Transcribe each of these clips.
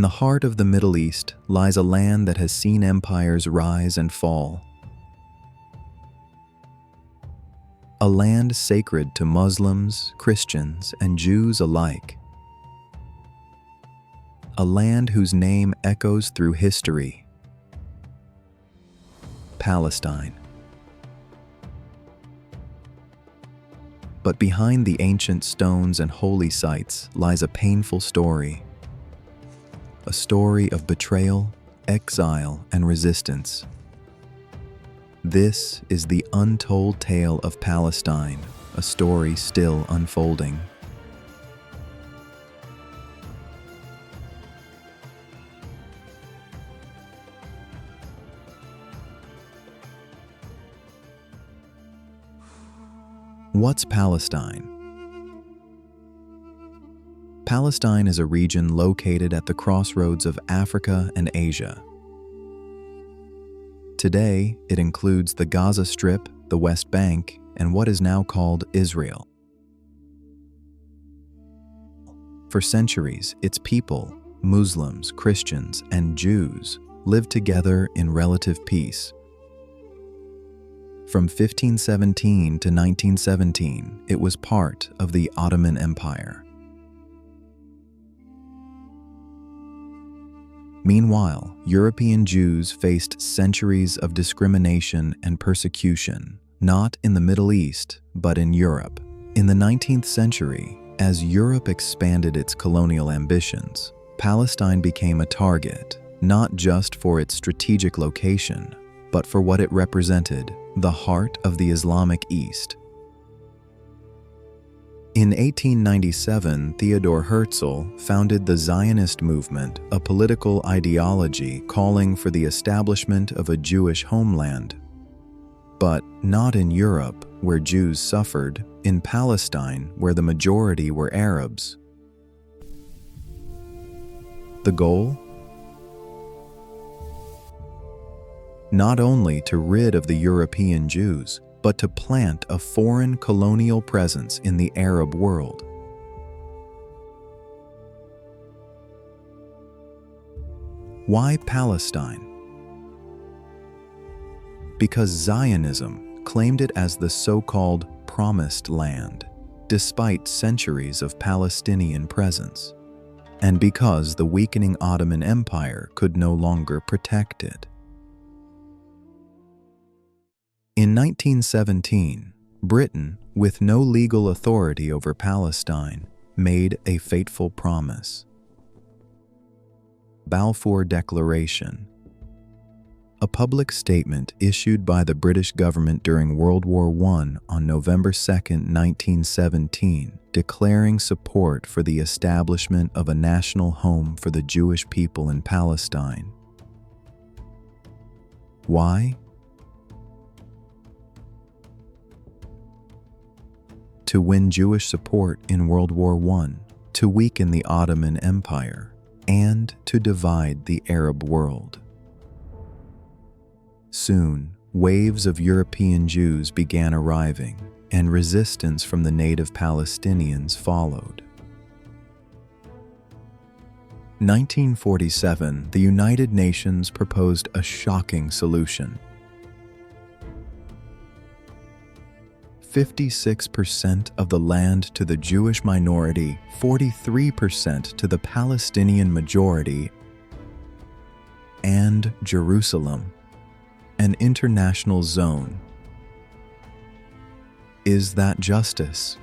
In the heart of the Middle East lies a land that has seen empires rise and fall. A land sacred to Muslims, Christians, and Jews alike. A land whose name echoes through history. Palestine. But behind the ancient stones and holy sites lies a painful story. A story of betrayal, exile, and resistance. This is the untold tale of Palestine, a story still unfolding. What's Palestine? Palestine is a region located at the crossroads of Africa and Asia. Today, it includes the Gaza Strip, the West Bank, and what is now called Israel. For centuries, its people, Muslims, Christians, and Jews, lived together in relative peace. From 1517 to 1917, it was part of the Ottoman Empire. Meanwhile, European Jews faced centuries of discrimination and persecution, not in the Middle East, but in Europe. In the 19th century, as Europe expanded its colonial ambitions, Palestine became a target, not just for its strategic location, but for what it represented, the heart of the Islamic East. In 1897, Theodor Herzl founded the Zionist movement, a political ideology calling for the establishment of a Jewish homeland. But not in Europe, where Jews suffered, in Palestine, where the majority were Arabs. The goal? Not only to rid of the European Jews, but to plant a foreign colonial presence in the Arab world. Why Palestine? Because Zionism claimed it as the so-called Promised Land, despite centuries of Palestinian presence, and because the weakening Ottoman Empire could no longer protect it. In 1917, Britain, with no legal authority over Palestine, made a fateful promise. Balfour Declaration, a public statement issued by the British government during World War I on November 2, 1917, declaring support for the establishment of a national home for the Jewish people in Palestine. Why? To win Jewish support in World War I, to weaken the Ottoman Empire, and to divide the Arab world. Soon, waves of European Jews began arriving, and resistance from the native Palestinians followed. 1947, the United Nations proposed a shocking solution. 56% of the land to the Jewish minority, 43% to the Palestinian majority, and Jerusalem, an international zone. Is that justice?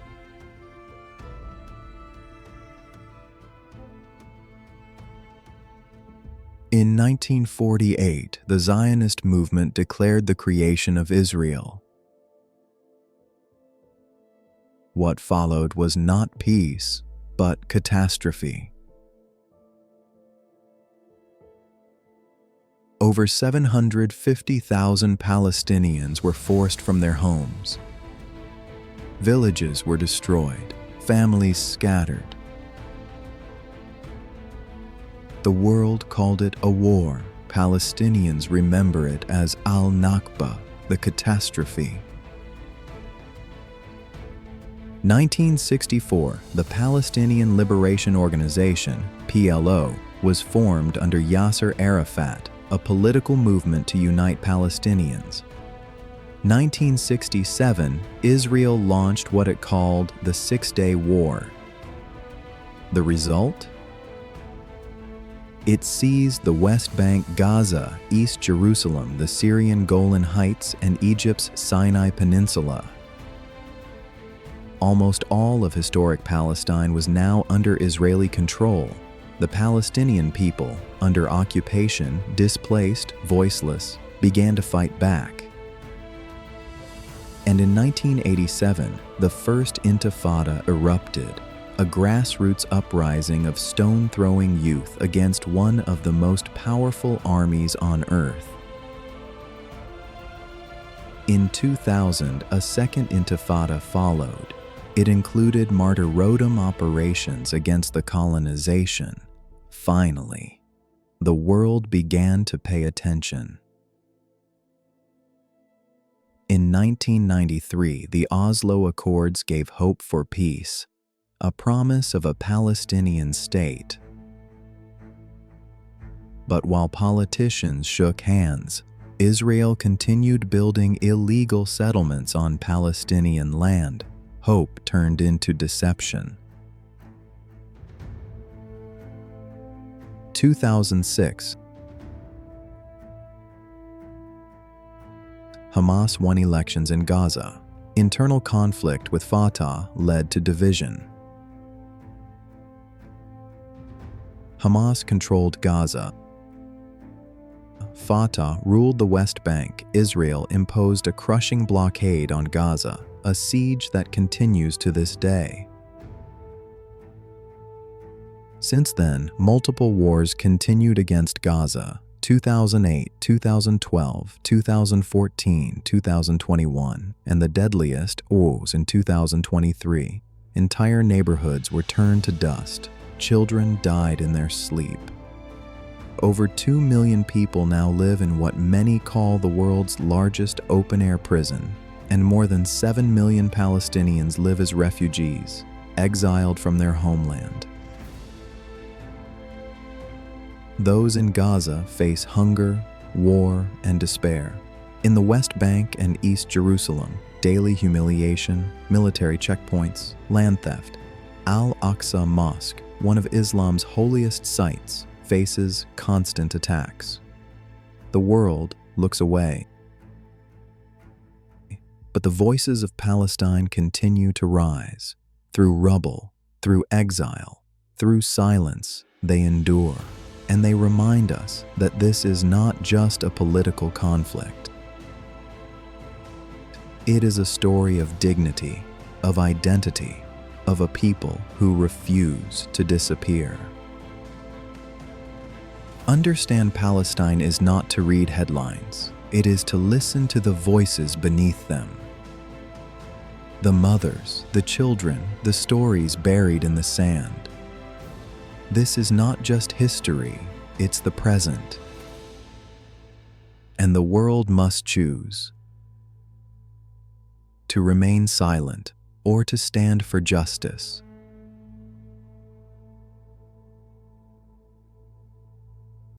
In 1948, the Zionist movement declared the creation of Israel. What followed was not peace, but catastrophe. Over 750,000 Palestinians were forced from their homes. Villages were destroyed, families scattered. The world called it a war. Palestinians remember it as al-Nakba, the catastrophe. 1964, the Palestinian Liberation Organization, PLO, was formed under Yasser Arafat, a political movement to unite Palestinians. 1967, Israel launched what it called the Six-Day War. The result? It seized the West Bank, Gaza, East Jerusalem, the Syrian Golan Heights, and Egypt's Sinai Peninsula. Almost all of historic Palestine was now under Israeli control. The Palestinian people, under occupation, displaced, voiceless, began to fight back. And in 1987, the First Intifada erupted, a grassroots uprising of stone-throwing youth against one of the most powerful armies on earth. In 2000, a second Intifada followed. It included martyrdom operations against the colonization. Finally, the world began to pay attention. In 1993, the Oslo Accords gave hope for peace, a promise of a Palestinian state. But while politicians shook hands, Israel continued building illegal settlements on Palestinian land. Hope turned into deception. 2006. Hamas won elections in Gaza. Internal conflict with Fatah led to division. Hamas controlled Gaza. Fatah ruled the West Bank. Israel imposed a crushing blockade on Gaza, a siege that continues to this day. Since then, multiple wars continued against Gaza: 2008, 2012, 2014, 2021, and the deadliest wars in 2023. Entire neighborhoods were turned to dust. Children died in their sleep. Over 2 million people now live in what many call the world's largest open-air prison, and more than 7 million Palestinians live as refugees, exiled from their homeland. Those in Gaza face hunger, war, and despair. In the West Bank and East Jerusalem, daily humiliation, military checkpoints, land theft. Al-Aqsa Mosque, one of Islam's holiest sites, faces constant attacks. The world looks away. But the voices of Palestine continue to rise. Through rubble, through exile, through silence, they endure. And they remind us that this is not just a political conflict. It is a story of dignity, of identity, of a people who refuse to disappear. Understand Palestine is not to read headlines. It is to listen to the voices beneath them. The mothers, the children, the stories buried in the sand. This is not just history, it's the present. And the world must choose to remain silent or to stand for justice.